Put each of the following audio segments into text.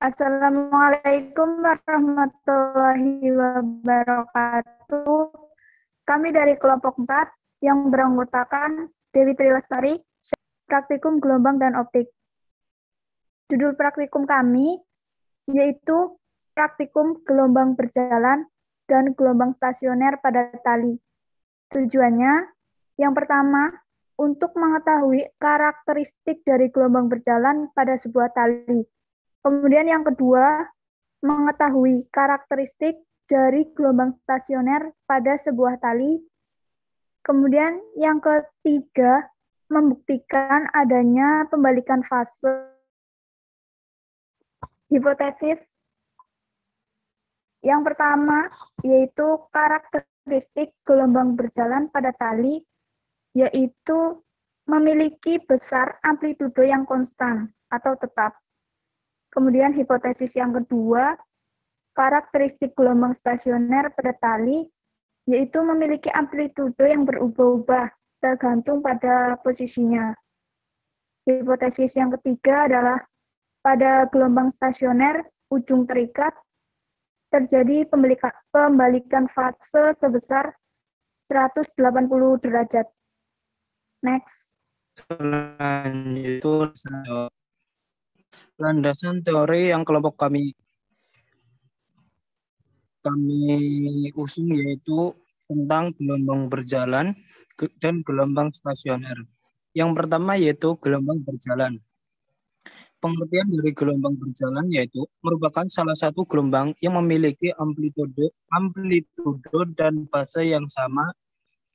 Assalamualaikum warahmatullahi wabarakatuh. Kami dari kelompok 4 yang beranggotakan Dewi Trilestari, praktikum gelombang dan optik. Judul praktikum kami yaitu praktikum gelombang berjalan dan gelombang stasioner pada tali. Tujuannya, yang pertama, untuk mengetahui karakteristik dari gelombang berjalan pada sebuah tali. Kemudian yang kedua, mengetahui karakteristik dari gelombang stasioner pada sebuah tali. Kemudian yang ketiga, membuktikan adanya pembalikan fase. Hipotesis yang pertama yaitu karakteristik gelombang berjalan pada tali, yaitu memiliki besar amplitudo yang konstan atau tetap. Kemudian hipotesis yang kedua, karakteristik gelombang stasioner pada tali, yaitu memiliki amplitudo yang berubah-ubah tergantung pada posisinya. Hipotesis yang ketiga adalah pada gelombang stasioner ujung terikat terjadi pembalikan fase sebesar 180 derajat. Next. Selanjutnya, landasan teori yang kelompok kami usung yaitu tentang gelombang berjalan dan gelombang stasioner. Yang pertama yaitu gelombang berjalan. Pengertian dari gelombang berjalan yaitu merupakan salah satu gelombang yang memiliki amplitudo dan fase yang sama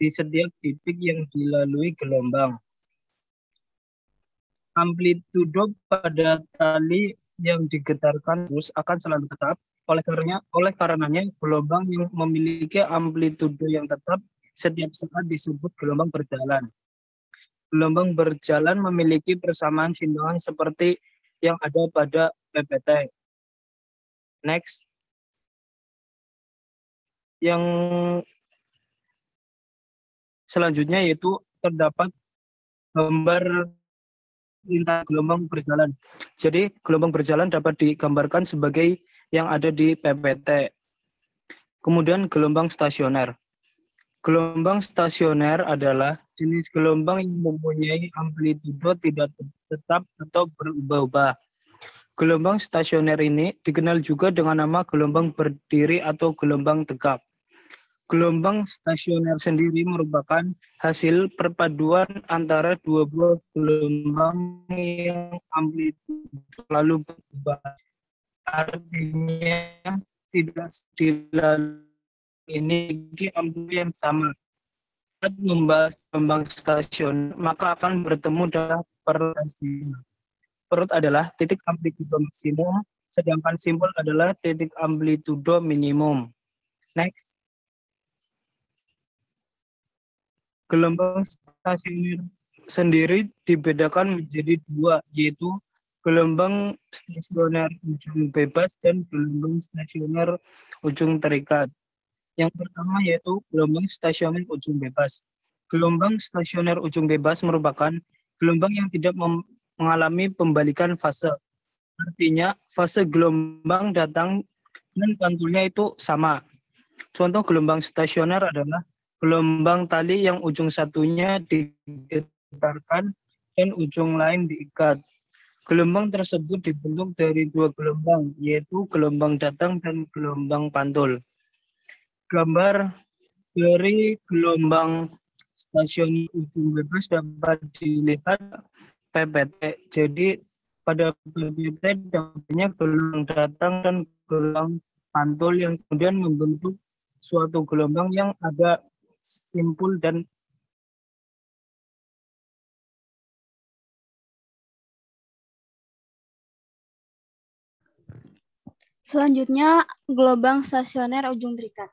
di setiap titik yang dilalui gelombang. Amplitudo pada tali yang digetarkan terus akan selalu tetap. Oleh karenanya gelombang yang memiliki amplitudo yang tetap setiap saat disebut gelombang berjalan. Gelombang berjalan memiliki persamaan simpangan seperti yang ada pada PPT. Next. Yang selanjutnya yaitu terdapat gambar lintasan gelombang berjalan. Jadi gelombang berjalan dapat digambarkan sebagai yang ada di PPT. Kemudian gelombang stasioner. Gelombang stasioner adalah jenis gelombang yang mempunyai amplitudo tidak tetap atau berubah-ubah. Gelombang stasioner ini dikenal juga dengan nama gelombang berdiri atau gelombang tegak. Gelombang stasioner sendiri merupakan hasil perpaduan antara dua buah gelombang yang amplitudo selalu berubah. Artinya tidak dilalui memiliki amplitudo yang sama. Saat membahas gelombang stasioner, maka akan bertemu dengan perut maksimum. Perut adalah titik amplitudo maksimum, sedangkan simbol adalah titik amplitudo minimum. Next. Gelombang stasioner sendiri dibedakan menjadi dua, yaitu gelombang stasioner ujung bebas dan gelombang stasioner ujung terikat. Yang pertama yaitu gelombang stasioner ujung bebas. Gelombang stasioner ujung bebas merupakan gelombang yang tidak mengalami pembalikan fase. Artinya fase gelombang datang dan pantulnya itu sama. Contoh gelombang stasioner adalah gelombang tali yang ujung satunya digetarkan dan ujung lain diikat. Gelombang tersebut dibentuk dari dua gelombang, yaitu gelombang datang dan gelombang pantul. Gambar dari gelombang stasioner ujung bebas dapat dilihat PPT. Jadi pada PPT dapatnya gelombang datang dan gelombang pantul yang kemudian membentuk suatu gelombang yang agak simpul dan selanjutnya gelombang stasioner ujung terikat.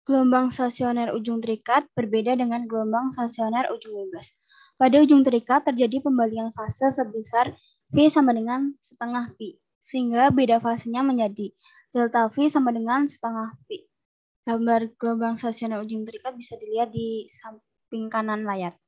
Gelombang stasioner ujung terikat berbeda dengan gelombang stasioner ujung bebas. Pada ujung terikat terjadi pembalikan fase sebesar V sama dengan setengah Pi, sehingga beda fasenya menjadi delta V sama dengan setengah Pi. Gambar gelombang stasioner ujung terikat bisa dilihat di samping kanan layar.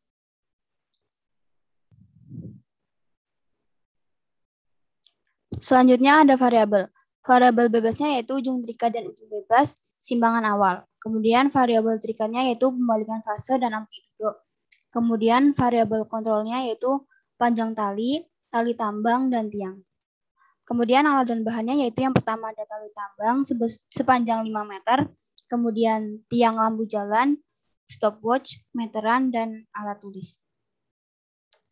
Selanjutnya ada variabel. Variabel bebasnya yaitu ujung terikat dan ujung bebas, simpangan awal. Kemudian variabel terikatnya yaitu pembalikan fase dan amplitudo. Kemudian variabel kontrolnya yaitu panjang tali, tali tambang, dan tiang. Kemudian alat dan bahannya yaitu yang pertama ada tali tambang sepanjang 5 meter, kemudian tiang lampu jalan, stopwatch, meteran, dan alat tulis.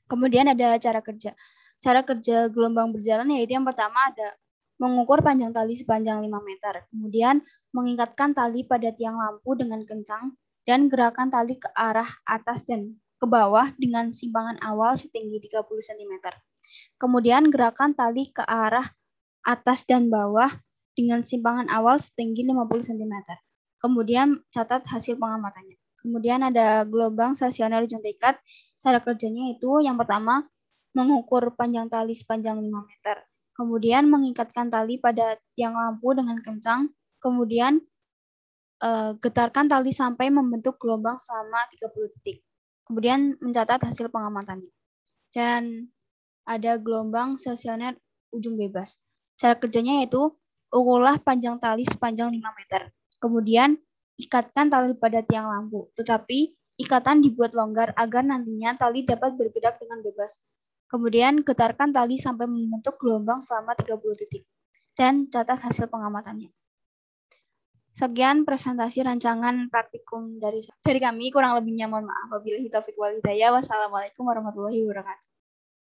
Kemudian ada cara kerja. Cara kerja gelombang berjalan yaitu yang pertama ada mengukur panjang tali sepanjang 5 meter, kemudian mengikatkan tali pada tiang lampu dengan kencang, dan gerakan tali ke arah atas dan ke bawah dengan simpangan awal setinggi 30 cm. Kemudian gerakan tali ke arah atas dan bawah dengan simpangan awal setinggi 50 cm. Kemudian catat hasil pengamatannya. Kemudian ada gelombang stasioner ujung terikat. Cara kerjanya itu yang pertama mengukur panjang tali sepanjang 5 meter. Kemudian mengikatkan tali pada tiang lampu dengan kencang. Kemudian getarkan tali sampai membentuk gelombang selama 30 detik. Kemudian mencatat hasil pengamatannya. Dan ada gelombang stasioner ujung bebas. Cara kerjanya yaitu ukurlah panjang tali sepanjang 5 meter. Kemudian ikatkan tali pada tiang lampu, tetapi ikatan dibuat longgar agar nantinya tali dapat bergerak dengan bebas. Kemudian getarkan tali sampai membentuk gelombang selama 30 detik. Dan catat hasil pengamatannya. Sekian presentasi rancangan praktikum dari kami. Kurang lebihnya mohon maaf. Wabillahi taufiq wal hidayah. Wassalamualaikum warahmatullahi wabarakatuh.